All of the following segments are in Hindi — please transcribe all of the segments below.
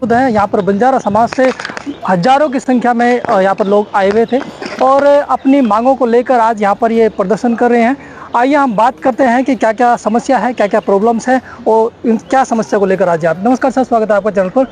मौजूद हैं। यहाँ पर बंजारा समाज से हजारों की संख्या में यहाँ पर लोग आए हुए थे और अपनी मांगों को लेकर आज यहाँ पर ये प्रदर्शन कर रहे हैं। आइए हम बात करते हैं कि क्या क्या समस्या है, क्या क्या प्रॉब्लम्स हैं और इन क्या समस्या को लेकर आज आप। नमस्कार सर, स्वागत है आपका चैनल पर।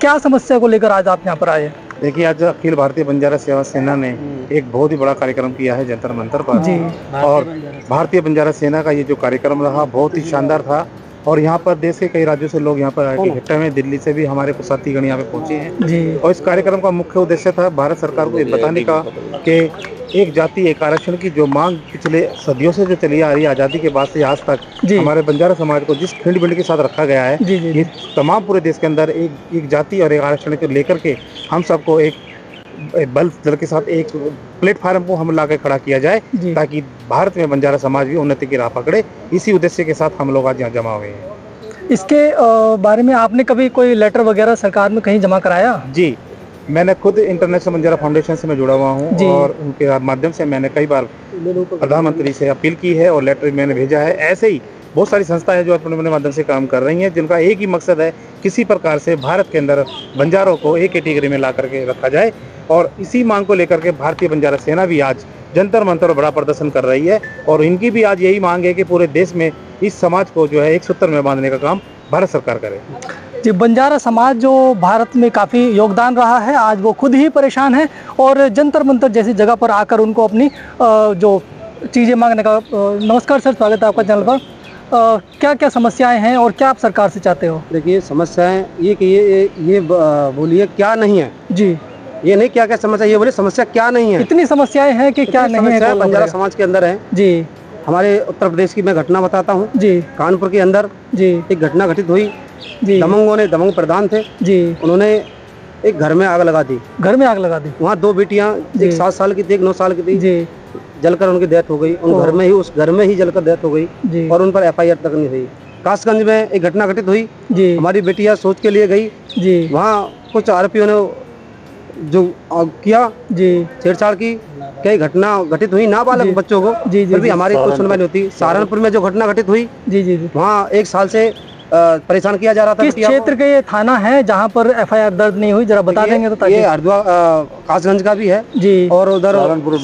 क्या समस्या को लेकर आज आप यहाँ पर आए? देखिए, आज अखिल भारतीय बंजारा सेवा सेना ने एक बहुत ही बड़ा कार्यक्रम किया है जंतर मंतर पर जी। और भारतीय बंजारा सेना का ये जो कार्यक्रम रहा बहुत ही शानदार था और यहाँ पर देश के कई राज्यों से लोग यहाँ पर इकट्ठे हुए, दिल्ली से भी हमारे कुछ साथीगण यहाँ पे पहुंचे हैं जी। और इस कार्यक्रम का मुख्य उद्देश्य था भारत सरकार को ये बताने का कि एक जाति एक आरक्षण की जो मांग पिछले सदियों से जो चली आ रही है, आज़ादी के बाद से आज तक हमारे बंजारा समाज को जिस खिंड बिंड के साथ रखा गया है जी। ये तमाम पूरे देश के अंदर एक जाति और एक आरक्षण को लेकर के हम सबको एक बल दल के साथ एक प्लेटफार्म को हम लाकर खड़ा किया जाए ताकि भारत में बंजारा समाज भी उन्नति की राह पकड़े। इसी उद्देश्य के साथ हम लोग आज यहाँ जमा हुए हैं। इसके बारे में आपने कभी कोई लेटर वगैरह सरकार में कहीं जमा कराया? जी, मैंने खुद इंटरनेशनल बंजारा फाउंडेशन से मैं जुड़ा हुआ हूँ और उनके माध्यम से मैंने कई बार प्रधानमंत्री से अपील की है और लेटर मैंने भेजा है। ऐसे ही बहुत सारी संस्थाएं हैं जो अपने माध्यम से काम कर रही हैं, जिनका एक ही मकसद है किसी प्रकार से भारत के अंदर बंजारों को एक कैटेगरी में ला करके रखा जाए। और इसी मांग को लेकर के भारतीय बंजारा सेना भी आज जंतर मंतर बड़ा प्रदर्शन कर रही है और इनकी भी आज यही मांग है कि पूरे देश में इस समाज को जो है एक सूत्र में बांधने का काम भारत सरकार करे जी। बंजारा समाज जो भारत में काफ़ी योगदान रहा है, आज वो खुद ही परेशान है और जंतर मंतर जैसी जगह पर आकर उनको अपनी जो चीज़ें मांगने का। नमस्कार सर, स्वागत है आपका चैनल पर। क्या क्या समस्याएं हैं और क्या आप सरकार से चाहते हो? देखिए, समस्याएं ये कि ये बोलिए क्या नहीं है जी। ये नहीं क्या क्या समस्या, ये बोले समस्या क्या नहीं है। इतनी समस्याएं हैं कि क्या नहीं है बंजारा समाज के अंदर है जी। हमारे उत्तर प्रदेश की मैं घटना बताता हूँ जी। कानपुर के अंदर जी एक घटना घटित हुई जी। दमंग प्रधान थे जी, उन्होंने एक घर में आग लगा दी। घर में आग लगा दी? वहाँ दो बेटियाँ, एक 7 साल की थी, एक 9 साल की थी जी। जलकर उनकी डेथ हो गई। उस घर में ही जलकर डेथ हो गई और उन पर FIR तक नहीं हुई। कासगंज में एक घटना घटित हुई जी। हमारी बेटियां सोच के लिए गई जी, वहाँ कुछ आरोपियों ने जो किया जी, छेड़छाड़ की, कई घटना घटित हुई नाबालग बच्चों को जी। फिर भी हमारी कुछ सुनवाई नहीं होती। सहारनपुर में जो घटना घटित हुई जी, वहाँ 1 साल से परेशान किया जा रहा था। किस क्षेत्र का ये थाना है जहाँ पर FIR दर्ज नहीं हुई, जरा बता देंगे तो? ये हरिद्वार कासगंज का भी है जी और उधर सहारनपुर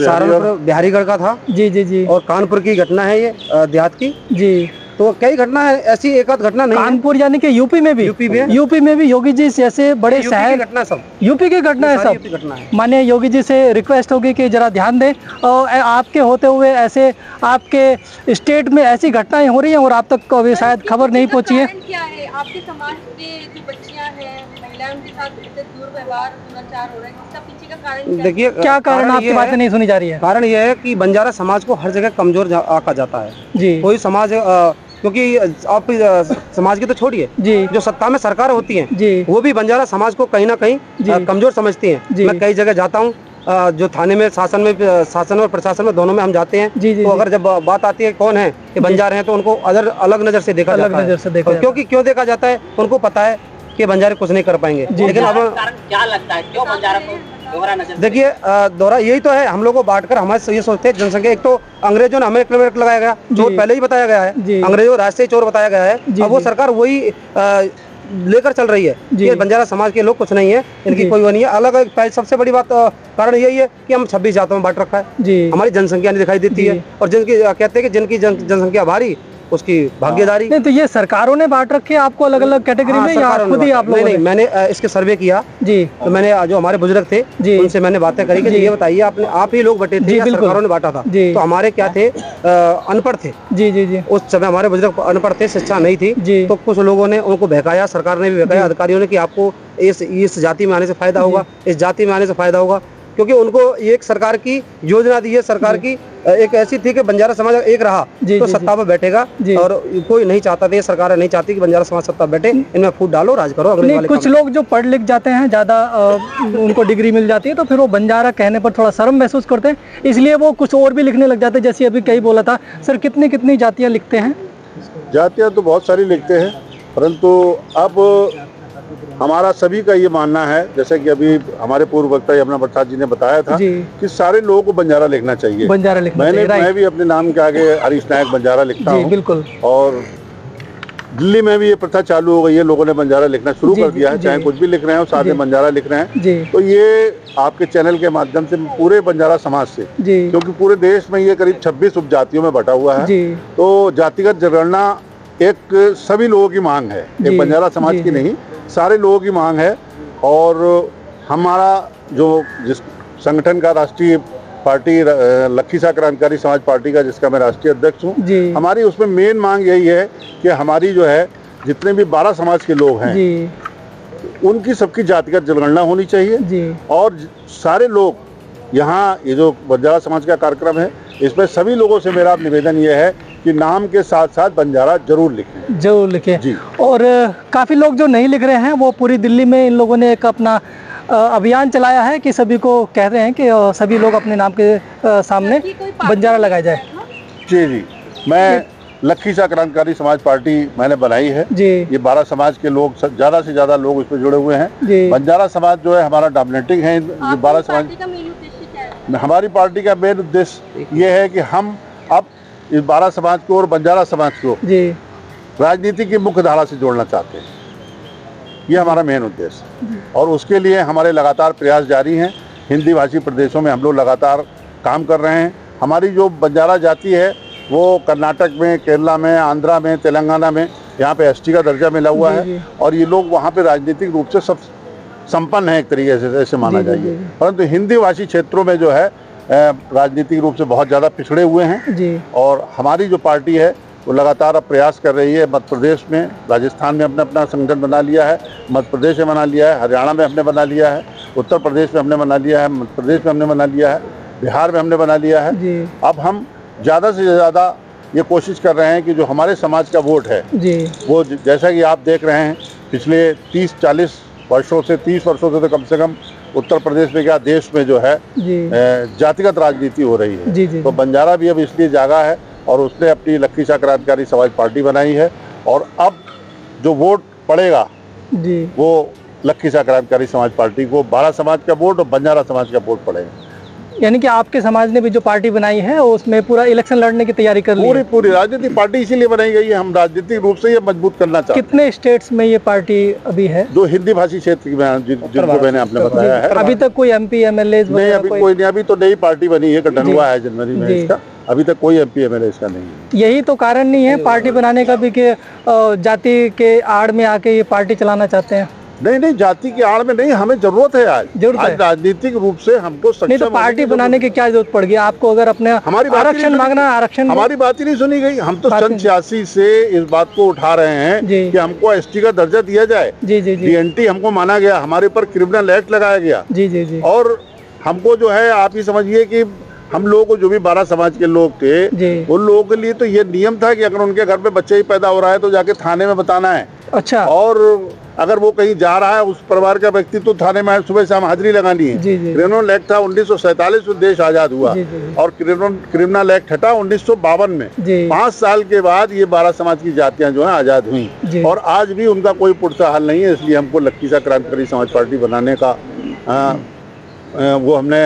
बिहारीगढ़ का था जी। और कानपुर की घटना है ये देहात की जी। तो कई घटना है ऐसी, एक आध घटना नहीं। कानपुर यानी कि यूपी में भी योगी जी जैसे बड़े शहर घटना सब यूपी की घटना है, सब माने योगी जी से रिक्वेस्ट होगी कि जरा ध्यान दें और आपके होते हुए ऐसे आपके स्टेट में ऐसी घटनाएं हो रही हैं और आप तक कभी शायद खबर नहीं पहुंची है। क्या है आपके समाज के जो बच्चियां हैं, महिलाएं, उनके साथ दुर्व्यवहार, दुराचार हो रहा है, इसका पीछे का कारण? देखिए, क्या कारण आपकी बातें नहीं सुनी जा रही है? कारण यह है कि बंजारा समाज को हर जगह कमजोर आका जाता है जी। कोई समाज क्योंकि आप समाज की तो छोड़िए जी, जो सत्ता में सरकार होती है जी, वो भी बंजारा समाज को कहीं ना कहीं कमजोर समझती हैं। मैं कई जगह जाता हूँ, जो थाने में शासन और प्रशासन में दोनों में हम जाते हैं जी, तो अगर जब बात आती है कौन है कि बंजारे हैं, तो उनको अलग नजर से देखा जाता है। क्योंकि क्यों देखा जाता है, उनको पता है कि बंजारे कुछ नहीं कर पाएंगे। लेकिन अब क्या लगता है क्यों बंजारा को दोहरा नजर? देखिए, दोहरा यही तो है, हम लोग को बांटकर हमारे ये सोचते हैं जनसंख्या। एक तो अंग्रेजों ने हमें एक लगाया गया, चोर पहले ही बताया गया है, अंग्रेजों को राष्ट्रीय चोर बताया गया है। अब वो सरकार वही लेकर चल रही है कि बंजारा समाज के लोग कुछ नहीं है, इनकी कोई वो नहीं है। अलग सबसे बड़ी बात कारण यही है कि हम 26 जातों में बांट रखा है, हमारी जनसंख्या नहीं दिखाई देती है। और जिनकी कहते हैं कि जिनकी जनसंख्या भारी उसकी भागीदारी नहीं, तो ये सरकारों ने बांट रखे आपको अलग अलग कैटेगरी में या खुद ही आप लोगों ने? नहीं, मैंने इसके सर्वे किया जी। तो मैंने जो हमारे बुजुर्ग थे जी, उनसे मैंने बातें करी कि ये बताइए आप ही लोग बटे थे या सरकारों ने बांटा था? तो हमारे क्या थे, अनपढ़ थे जी। उस समय हमारे बुजुर्ग अनपढ़ थे, शिक्षा नहीं थी। तो कुछ लोगों ने उनको बहकाया, सरकार ने भी बहकाया, अधिकारियों ने, कि आपको इस जाति में आने से फायदा होगा, इस जाति में आने से फायदा होगा। क्योंकि उनको एक सरकार की योजना दी है, सरकार की एक ऐसी थी कि बंजारा समाज एक रहा तो सत्ता पर बैठेगा और कोई नहीं चाहता था, सरकार नहीं चाहती कि बंजारा समाज सत्ता बैठे, इनमें फूट डालो, राज करो। कुछ लोग जो पढ़ लिख जाते हैं, ज़्यादा उनको डिग्री मिल जाती है, तो फिर वो बंजारा कहने पर थोड़ा शर्म महसूस करते हैं, इसलिए वो कुछ और भी लिखने लग जाते हैं। जैसे अभी कई बोला था सर, कितनी जातियाँ लिखते हैं? जातियाँ तो बहुत सारी लिखते हैं, परंतु अब हमारा सभी का ये मानना है, जैसे कि अभी हमारे पूर्व वक्ता यमुना प्रसाद जी ने बताया था कि सारे लोगों को बंजारा लिखना चाहिए। मैं भी अपने नाम के आगे हरीश नायक बंजारा लिखता हूँ। बिल्कुल। और दिल्ली में भी ये प्रथा चालू हो गई है, लोगों ने बंजारा लिखना शुरू कर दिया है, चाहे कुछ भी लिख रहे हैं साथ में बंजारा लिख रहे हैं। तो ये आपके चैनल के माध्यम से पूरे बंजारा समाज से, क्योंकि पूरे देश में ये करीब 26 उपजातियों में बटा हुआ है, तो जातिगत जनगणना एक सभी लोगों की मांग है, एक बंजारा समाज की नहीं, सारे लोगों की मांग है। और हमारा जो जिस संगठन का राष्ट्रीय पार्टी लखीसराय क्रांतिकारी समाज पार्टी का, जिसका मैं राष्ट्रीय अध्यक्ष हूँ, हमारी उसमें मेन मांग यही है कि हमारी जो है जितने भी 12 समाज के लोग हैं उनकी सबकी जातिगत जनगणना होनी चाहिए। और सारे लोग यहाँ, ये जो बंजारा समाज का कार्यक्रम है, इसमें सभी लोगों से मेरा निवेदन ये है कि नाम के साथ साथ बंजारा जरूर लिखें जी। और काफ़ी लोग जो नहीं लिख रहे हैं वो पूरी दिल्ली में इन लोगों ने एक अपना अभियान चलाया है कि सभी को कह रहे हैं कि सभी लोग अपने नाम के सामने बंजारा लगाया जाए। जी, मैं लखीसराय क्रांतिकारी समाज पार्टी मैंने बनाई है जी। ये 12 समाज के लोग, ज़्यादा से ज़्यादा लोग इसमें जुड़े हुए हैं। बंजारा समाज जो है हमारा डोमिनेटिंग है। 12 समाज, हमारी पार्टी का मेन उद्देश्य ये है कि हम अब इस 12 समाज को और बंजारा समाज को राजनीति की मुख्य धारा से जोड़ना चाहते हैं। ये हमारा मेन उद्देश्य, और उसके लिए हमारे लगातार प्रयास जारी हैं। हिंदी भाषी प्रदेशों में हम लोग लगातार काम कर रहे हैं। हमारी जो बंजारा जाति है वो कर्नाटक में, केरला में, आंध्रा में, तेलंगाना में यहाँ पे एसटी का दर्जा मिला हुआ है, और ये लोग वहाँ पे राजनीतिक रूप से सब संपन्न है एक तरीके से, ऐसे माना जाइए। परंतु हिंदी भाषी क्षेत्रों में जो है राजनीतिक रूप से बहुत ज़्यादा पिछड़े हुए हैं। और हमारी जो पार्टी है वो लगातार अब प्रयास कर रही है। मध्य प्रदेश में, राजस्थान में हमने अपना संगठन बना लिया है, मध्य प्रदेश में बना लिया है, हरियाणा में हमने बना लिया है, उत्तर प्रदेश में हमने बना लिया है, मध्य प्रदेश में हमने बना लिया है, बिहार में हमने बना लिया है। अब हम ज़्यादा से ज़्यादा ये कोशिश कर रहे हैं कि जो हमारे समाज का वोट है वो, जैसा कि आप देख रहे हैं पिछले 30-40 वर्षों से, 30 वर्षों से तो कम से कम उत्तर प्रदेश में, क्या देश में जो है जातिगत राजनीति हो रही है। तो बंजारा भी अब इसलिए जागा है और उसने अपनी लखीसराय क्रांतिकारी समाज पार्टी बनाई है, और अब जो वोट पड़ेगा वो लखीसराय क्रांतिकारी समाज पार्टी को 12 समाज का वोट और बंजारा समाज का वोट पड़ेगा। यानी कि आपके समाज ने भी जो पार्टी बनाई है उसमें पूरा इलेक्शन लड़ने की तैयारी कर ली है। पूरी राजनीतिक पार्टी इसीलिए बनाई गई है, हम राजनीतिक रूप से ये मजबूत करना चाहते हैं। कितने स्टेट्स में ये पार्टी अभी है? जो हिंदी भाषी क्षेत्र में, जिनको मैंने आपने बताया है। अभी तक कोई MP MLA नहीं, अभी कोई नहीं, अभी तो नई पार्टी बनी है, गठन हुआ है जनवरी में इसका, अभी तक कोई MP MLA इसका नहीं है। यही तो कारण नहीं है पार्टी बनाने का भी कि जाति के आड़ में आके ये पार्टी चलाना चाहते हैं? नहीं, जाति की आड़ में नहीं, हमें जरूरत है आज राजनीतिक रूप से हमको सक्षम। नहीं तो पार्टी बनाने की क्या जरूरत पड़ गई आपको? अगर अपने आरक्षण मांगना, आरक्षण, हमारी बात ही नहीं सुनी गई। हम तो सन 86 से इस बात को उठा रहे हैं कि हमको ST का दर्जा दिया जाए। DNT हमको माना गया, हमारे ऊपर क्रिमिनल एक्ट लगाया गया। और हमको जो है, आप ही समझिए कि हम लोगों को, जो भी 12 समाज के लोग थे, उन लोगों के लिए तो ये नियम था कि अगर उनके घर पे बच्चे ही पैदा हो रहा है तो जाके थाने में बताना है। अच्छा। और अगर वो कहीं जा रहा है, उस परिवार का व्यक्ति, तो थाने में सुबह शाम हाजिरी लगानी है। क्रिमिनल एक्ट था 1947 में, देश आजाद हुआ। और क्रिमिनल एक्ट हटा 1952 में। 5 साल के बाद ये 12 समाज की जातियां जो है आजाद हुई, और आज भी उनका कोई पुरसा हल नहीं है। इसलिए हमको लखीसराय क्रांतिकारी समाज पार्टी बनाने का वो हमने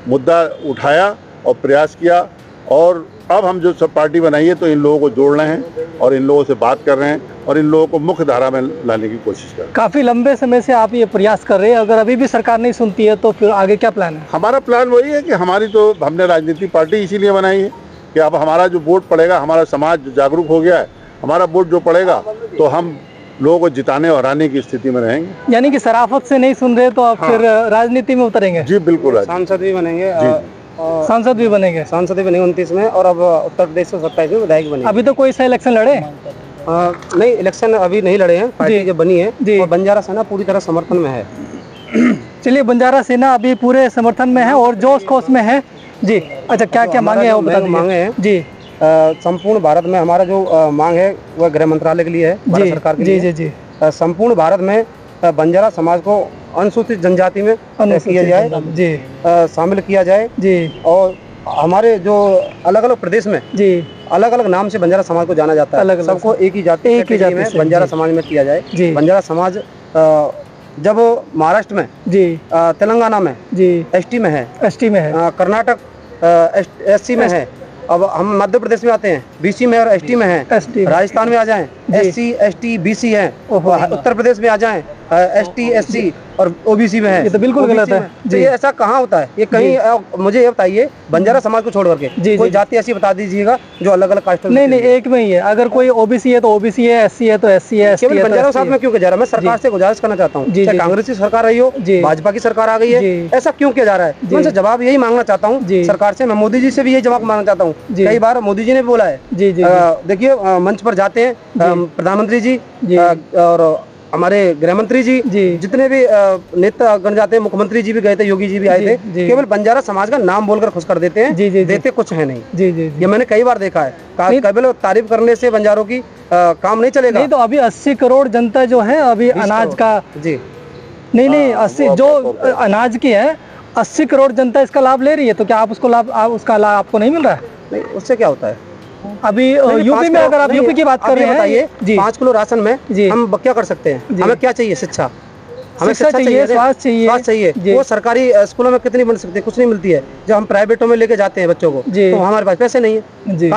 मुद्दा उठाया और प्रयास किया, और अब हम जो सब पार्टी बनाई है तो इन लोगों को जोड़ रहे हैं और इन लोगों से बात कर रहे हैं और इन लोगों को मुख्य धारा में लाने की कोशिश कर रहे हैं। काफ़ी लंबे समय से आप ये प्रयास कर रहे हैं, अगर अभी भी सरकार नहीं सुनती है तो फिर आगे क्या प्लान है? हमारा प्लान वही है कि हमारी तो, हमने राजनीतिक पार्टी इसीलिए बनाई है कि अब हमारा जो वोट पड़ेगा, हमारा समाज जागरूक हो गया है, हमारा वोट जो पड़ेगा तो हम लोगों को जिताने और हराने की स्थिति में रहेंगे। यानी कि शराफत से नहीं सुन रहे तो आप फिर राजनीति में उतरेंगे? जी बिल्कुल, सांसद भी बनेंगे। सांसद भी बनेंगे? सांसद भी बनेंगे 29 में, और अब उत्तर प्रदेश से 27 में विधायक बनेंगे। अभी तो कोई सा इलेक्शन लड़े? नहीं, इलेक्शन अभी नहीं लड़े हैं, पार्टी जो बनी है। और बंजारा सेना पूरी तरह समर्थन में है। चलिए, बंजारा सेना अभी पूरे समर्थन में है और जोश खोश में है जी। अच्छा, क्या क्या मांगे हैं वो बता दीजिए। मांगे हैं जी, संपूर्ण भारत में हमारा जो मांग है वह गृह मंत्रालय के लिए है, भारत सरकार के लिए। जी। संपूर्ण भारत में बंजारा समाज को अनुसूचित जनजाति में किया जाए जी, शामिल किया जाए जी। और हमारे जो अलग अलग प्रदेश में जी अलग अलग नाम से बंजारा समाज को जाना जाता है, सबको एक ही जाति में बंजारा समाज में किया जाए जी। बंजारा समाज जब महाराष्ट्र में जी, तेलंगाना में जी ST में है, कर्नाटक SC में है, अब हम मध्य प्रदेश में आते हैं, बीसी में और एसटी में हैं, ST राजस्थान में आ जाएं एससी एसटी बीसी हैं, उत्तर प्रदेश में आ जाएं एसटी एससी और ओबीसी में है। ये तो बिल्कुल गलत है तो ये ऐसा कहाँ होता है? ये कहीं मुझे ये बताइए, बंजारा समाज को छोड़ करके कोई जाति ऐसी बता दीजिएगा जो अलग अलग कास्ट। नहीं, एक में ही है। अगर कोई ओबीसी है तो ओबीसी है, एससी है तो एससी है, केवल बंजारा साथ में क्यों किया जा रहा है? मैं सरकार से गुजारिश करना चाहता हूँ, चाहे कांग्रेस की सरकार रही हो, भाजपा की सरकार आ गई है, ऐसा क्यों किया जा रहा है? मैं उनसे जवाब यही मांगना चाहता हूँ सरकार से। मैं मोदी जी से भी यही जवाब मांगना चाहता हूँ। कई बार मोदी जी ने बोला है, देखिए मंच पर जाते हैं प्रधानमंत्री जी और हमारे गृह मंत्री जी, जितने भी नेता गण जाते हैं, मुख्यमंत्री जी भी गए थे, योगी जी भी आए थे, केवल बंजारा समाज का नाम बोलकर खुश कर देते हैं, देते कुछ है नहीं। ये मैंने कई बार देखा है। केवल तारीफ करने से बंजारों की काम नहीं चलेगा। नहीं तो अभी 80 करोड़ जनता जो है अभी अनाज का नहीं 80 जो अनाज की है 80 करोड़ जनता इसका लाभ ले रही है, तो क्या आप उसका लाभ आपको नहीं मिल रहा है? नहीं, उससे क्या होता है? अभी यूपी में, अगर आप यूपी की बात कर रहे हैं, बताइए 5 किलो राशन में हम क्या कर सकते हैं? हमें क्या चाहिए? शिक्षा, हमें शिक्षा चाहिए, स्वास्थ्य चाहिए। वो सरकारी स्कूलों में कितनी बन सकती है? कुछ नहीं मिलती है। जब हम प्राइवेटों में लेके जाते हैं बच्चों को, तो हमारे पास पैसे नहीं है।